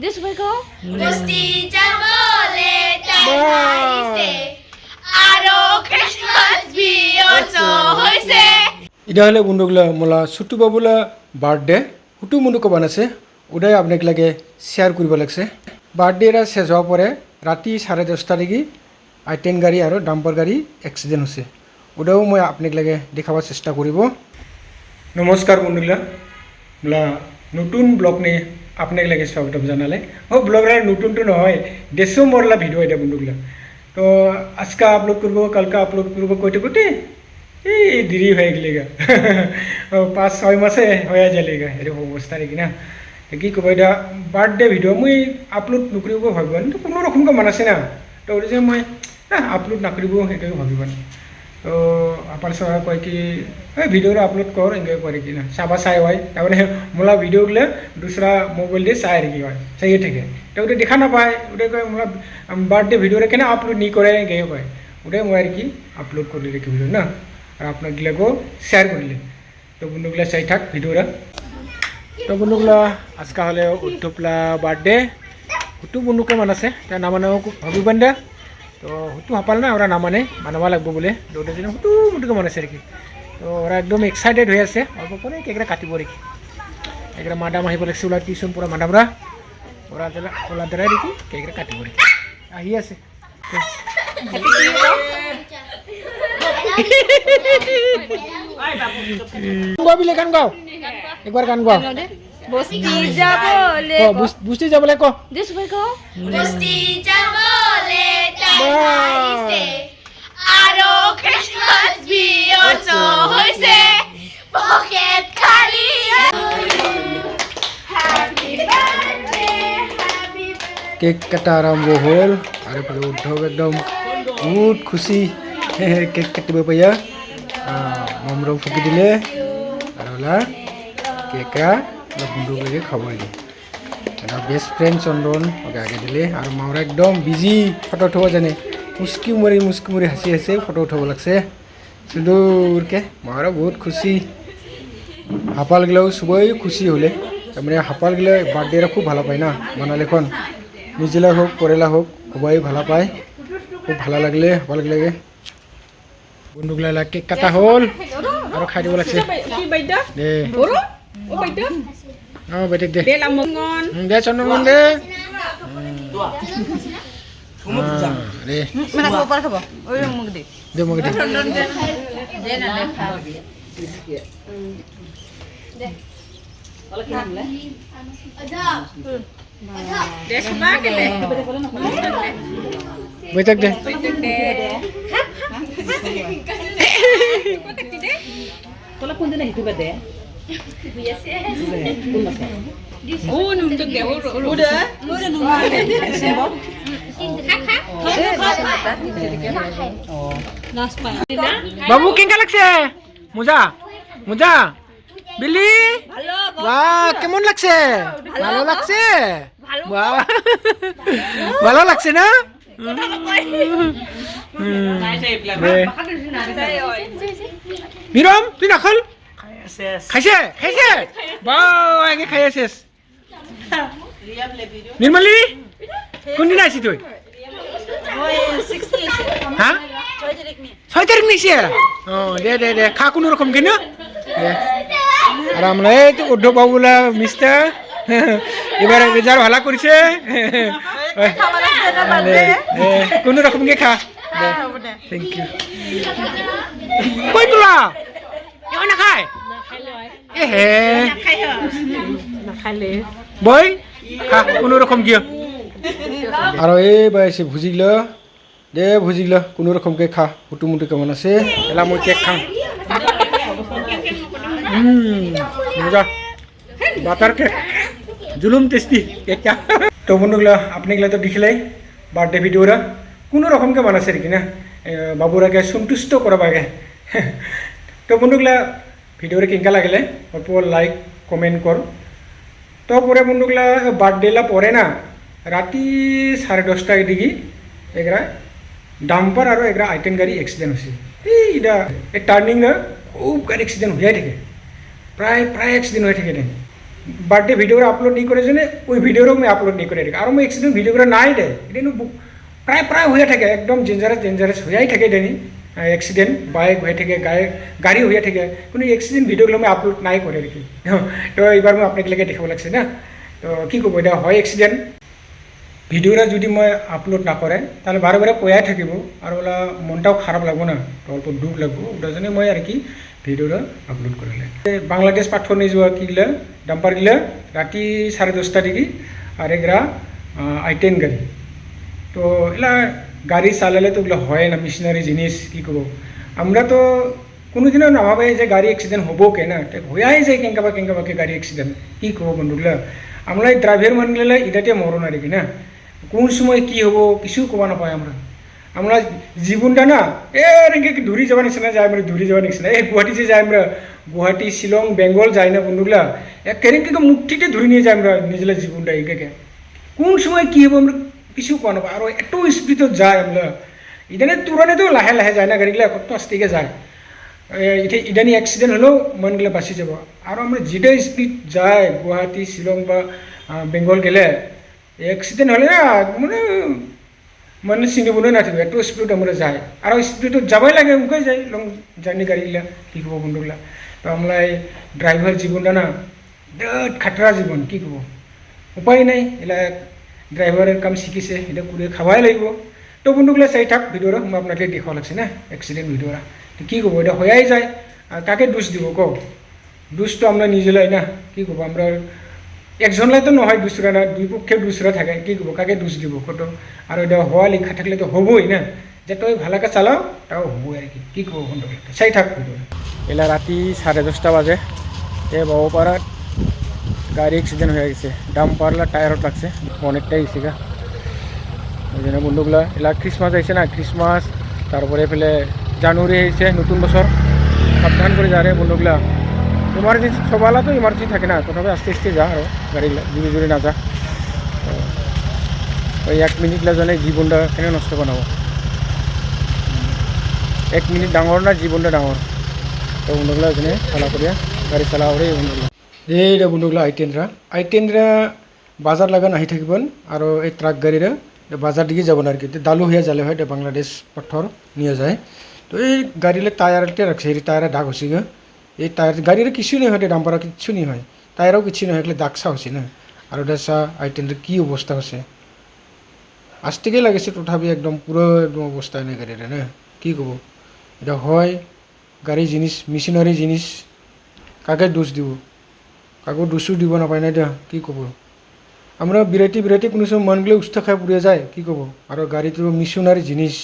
This way go. বস্তি যাবলে তাইছে আরো ক্রিসমাস বিয়ত হইছে এটা হলে বন্ধুগুলা মোলা ছুটু বাবুলা বার্থডে হুটু মুন্ডুকে বানাইছে ওটাই আপনাকে লাগে শেয়ার করব লাগছে বার্থডেটা শেষ হওয়ার পরে রাতি 10:30 দিকে আইটেন গাড়ি আর ডাম্পার গাড়ি এক্সিডেন্ট হচ্ছে ওটাও মই আপনাকে লাগে দেখাবার চেষ্টা করব নমস্কার বন্ধুগুলা মোলা নতুন ব্লগ নিয়ে আপনাকে লাগে স্বাগতম জানালে ও ব্লগটা নতুন তো নহয় ডিসেম্বরলা ভিডিও এটা বন্ধুগুলা তো আজকে আপলোড করব কালকে আপলোড করব কইতে কইতে এই দেরি হয়ে গেলেগা 5-6 মাসে হয়ে যালেগা এরকম অবস্থা নাকি না কি কব এটা বার্থডে ভিডিও মুই আপলোড নকরিব ভাবিবান তো কোনো রকমকে মানাছে না তো ওই যে মই আপলোড নকরিব এটাকে ভাবিবান তো আপার সবাই কয় কি এই ভিডিওটা আপলোড কর এনকে করে কি না সাবা চাই হয় তারপরে মোলা ভিডিওগুলো দুসরা মোবাইল দিয়ে চাই আর কি হয় চাই থাকে তো ওটা দেখা না পায় ওটা কয় মোলা বার্থডে ভিডিওটা কেন আপলোড নি করে এনকে কয় ওটাই মই আর কি আপলোড করলে রেখে ভিডিও না আর আপনাগুলাকেও শেয়ার করলে তো বন্ধুগুলা চাই থাক ভিডিওটা তো বন্ধুগুলা আজকে হলে উদ্ধবলা বার্থডে হুটু বন্ধুকে মানাছে তার নামানেও ভাবিবান দা তো হুটু হাপাল না ওরা নামানে মানাবা লাগবো বলে দৌড়ে দিন হুটু মুটুকে মানাছে আর কি তো ওরা একদম এক্সাইটেড হয়ে আছে অল্প পরে কেকটা কাটিব আর কি কেকটা মাডাম আহিব লাগছে ওলা টিউশন পুরা মাডামরা ওরা ওলা দ্বারা দেখি কেকটা কাটিব আর কি আহি আছে গাবিলে গান গাও একবার গান গাও বস্তি যাবলে বুঝতে যাবলে কো This way go. বস্তি যাবলে তাইছে আরো ক্রিসমাস বিয়ত হইছে পকেট খালি হ্যাপি বার্থডে হ্যাপি কেক কাটা আরম্ভ হল আর পরে উদ্ধব একদম বহুত খুশি কেক কাটিব পাইয়া মমরম ফুকি দিলে আর ওলা কেকা বন্ধুকে খাবার দিলে বেস্ট ফ্রেন্ড চন্দন ওকে আগে দিলে আর মাওরা একদম বিজি ফটো উঠাব জানে মুস্কি মুড়ি হাসি হাসি ফটো উঠাব লাগছে সুদূরকে মাওরা বহুত খুশি হাপালগুলাও সবাই খুশি হলে তারপরে হাপালগুলো বার্থডেটা খুব ভালো পায় না বানালেখন নিজেলা হোক পরেলা হোক সবাই ভালো পায় খুব ভালো লাগলে হাপালগুলাকে বন্ধুগুলা কেক কাটা হল আর খাই দিব লাগছে দে বেটেক দে দে চন্দন দে দে মানে ওপর খাব ওই মুখ দি দে মোক দে দে না দে খাও দে ওলা কি আমলে দে সুবা গেলে বেটেক দে তোলা কোন দিন হিতিবা দে বাবু কেঙ্কা লাগছে মজা মজা বিলি বাহ কেমন লাগছে ভালো লাগছে বাহ ভালো লাগছে না মিরম তুই নাখল খাইছে খাইছে বাহ আগে খাই আছিস নির্মলি কোনদিন আইছি তুই হ্যাঁ 6 তারিখ নিছে ও দে দে দে খা কোনো রকম কেন আর আমরা এই তো উদ্ধব বাবুলা মিস্টার এবার রেজাল্ট ভালো করেছে কোনো রকম কে খা থ্যাংক ইউ কই তোলা এও না খায় এ হে না খাইলে বই খা কোনো রকম গিয়ে আর এই বাইসে ভুজিল দে ভুজিল কোনো রকম কে খা হুটু মুটু কেমন আছে এলা মই কেক খাম মজা বাটার কেক জুলুম টেস্টি কেকটা তো বন্ধুগুলা আপনাগুলা তো দেখিলাই বার্থডে ভিডিওরা কোনো রকমকে বানাছে আর কি না বাবুরাকে সন্তুষ্ট করা আগে তো বন্ধুগুলা ভিডিওরে কেঙ্কা লাগলে অল্প লাইক কমেন্ট কর তারপরে বন্ধুগুলা বার্থডেলা পরে না রাতি 10:30 দিকে এগরা ডাম্পার আর এগরা আইটেন গাড়ি এক্সিডেন্ট হয়েছে এইটা টার্নিং না খুব গাড়ি এক্সিডেন্ট হয়ে থাকে প্রায় এক্সিডেন্ট হয়ে থাকে বার্থডে ভিডিও আপলোড नहीं करे जने ওই ভিডিওর আমি আপলোড नहीं करे আর মই এক্সিডেন্ট ভিডিও করে নাই দে এদিন প্রায় প্রায় হয়ে থাকে একদম ডেঞ্জারাস হয়েই থাকে দেনি এক্সিডেন্ট বাইক হয়ে থাকে গাড়ি হয়ে থাকে কোনো এক্সিডেন্ট ভিডিওগুলো আমি আপলোড নাই করে আর কি তো এবার মই আপনাকে দেখাব লাগছে না তো কি করবো এটা হয় এক্সিডেন্ট ভিডিওটা যদি মই আপলোড না করে তাহলে বারে বারে কয়াই থাকিব আর ওলা মনটাও খারাপ লাগবো না তো অল্প দুঃখ লাগবো ওটার জন্য মই আর কি ভিডিওটা আপলোড করলে বাংলাদেশ পাঠর নিয়ে যাওয়া কি গিলা ডাম্পার গিলা রাতি 10:30 দিকে আর এগুলা I10 গাড়ি তো এলা গাড়ি চালালে তো এগুলো হয় না মেশিনারি জিনিস কি করবো আমরা তো কোনোদিনও নাভাবে যে গাড়ি অ্যাক্সিডেন্ট হবো কে না হয়ে যায় কেঙ্কাবাকে গাড়ি অ্যাক্সিডেন্ট কি করবো বন্ধুগুলা আমরা এই ড্রাইভার মানগুলা এটাতে মরণ আর কি না কোন সময় কি হবো কিছু কবা নাপায় আমরা জীবনটা না এরকম দূরে যাওয়া নিচিনা যায় আমরা দূরে যাওয়া নিচিনা এই গুয়াহাটি যে যাই আমরা গুয়াহাটি শিলং বেঙ্গল যাই না বন্ধুগুলা কেরেঙ্কে মুক্তিতে ধরে নিয়ে যাই আমরা নিজের জীবনটা একে কোন সময় কি হবো আমরা কিছু কবা নাপায় আর এত স্পিডত যায় আমরা ইদানে তুরনে তো লাহে লাহে যায় না গাড়িগুলা কত আস্তিকে যায় ইদানি অ্যাক্সিডেন্ট হলেও মনগুলো বাঁচি যাব আর আমরা যেটা স্পিড যায় গুয়াহাটি শিলং বা বেঙ্গল গেলে অ্যাক্সিডেন্ট হলে না মানে চিনিবলৈ না থাকবে এত স্পিড আমরা যায় আর স্পিডত যাবাই লাগে উনকাই যায় লং জার্নি গাড়িগুলা কি করবো বন্ধুগুলা তো আমরা এই ড্রাইভার জীবনটা না বিরাট খাটরা জীবন কি করবো উপায় নাই এলা ড্রাইভারের কাম শিকিছে এটা করে খাওয়াই লাগিব তো বন্ধুগুলা চাই থাক ভিডিওটা মই আপনাকে দেখাব লাগছে না অ্যাক্সিডেন্ট ভিডিওটা তো কী করবো এটা হয়েই যায় আর কাকে দোষ দিব কও দোষ তো আমরা নিজেলাই না কি করবো আমরা একজনলাই তো নহয় দুসরা না দুই পক্ষে দুসরা থাকে কি করবো কাকে দোষ দিব কত আর এটা হওয়া লেখা থাকলে তো হবই না যে তুই ভালাকে চালাও তাও হবো আর কি করবো বন্ধুগুলা চাই থাক ভিডিওটা এলা রাতি 10:30 বাজে এ বাবুপাড়ার গাড়ি অ্যাক্সিডেন্ট হয়ে গেছে ডাম্পারলা টায়ারত লাগছে অনেকটাই গেছে গা ওই জন্য বন্ধুগুলা এলা ক্রিসমাস আইছে না ক্রিসমাস তারপরে ফেলে জানুয়ারি আইছে নতুন বছর সাবধান করে যা রে বন্ধুগুলা ইমার্জেন্সি সবালা তো ইমার্জেন্সি থাকে না তথাপি আস্তে আস্তে যা আর গাড়িগুলা জোরে জোরে না যা ওই 1 মিনিট লাগলে জীবনটা কেন নষ্ট বানাবো 1 মিনিট ডাঙর না জীবনটা ডাঙর তো বন্ধুগুলা এখানে চালা করিয়া গাড়ি চালা ওরে বন্ধুগুলা এইটা বন্ধুগুলা I10রা বাজার লাগান আহি থাকিবেন আর এই ট্রাক গাড়িরা বাজার দিকে যাবেন আর কি দালু হইয়া যালে হয় এটা বাংলাদেশ পাথর নিয়ে যায় তো এই গাড়িলে টায়ারটা রাখছে এই টায়ারে দাগ হচ্ছে গা এই টায়ার গাড়ির কিছু নেই হয় ডাম্পার কিছু নেই হয় টায়ারও কিছু নেই হয় দাগসা হচ্ছে না আর ওটা চা I10র কী অবস্থা হচ্ছে আজ থেকেই লাগেছে তথাপি একদম পুরো একদম অবস্থা নেই গাড়ির না কী করবো এটা হয় গাড়ি জিনিস মেশিনারি জিনিস কাকে দোষ দিব কাকো দোষও দিব নাপায় না এটা কী করবো আমরা বিরাটি কোনো সময় মনগুলো উৎসাহ খাই পুড়িয়ে যায় কী করবো আর গাড়ি তো মেশিনারি জিনিস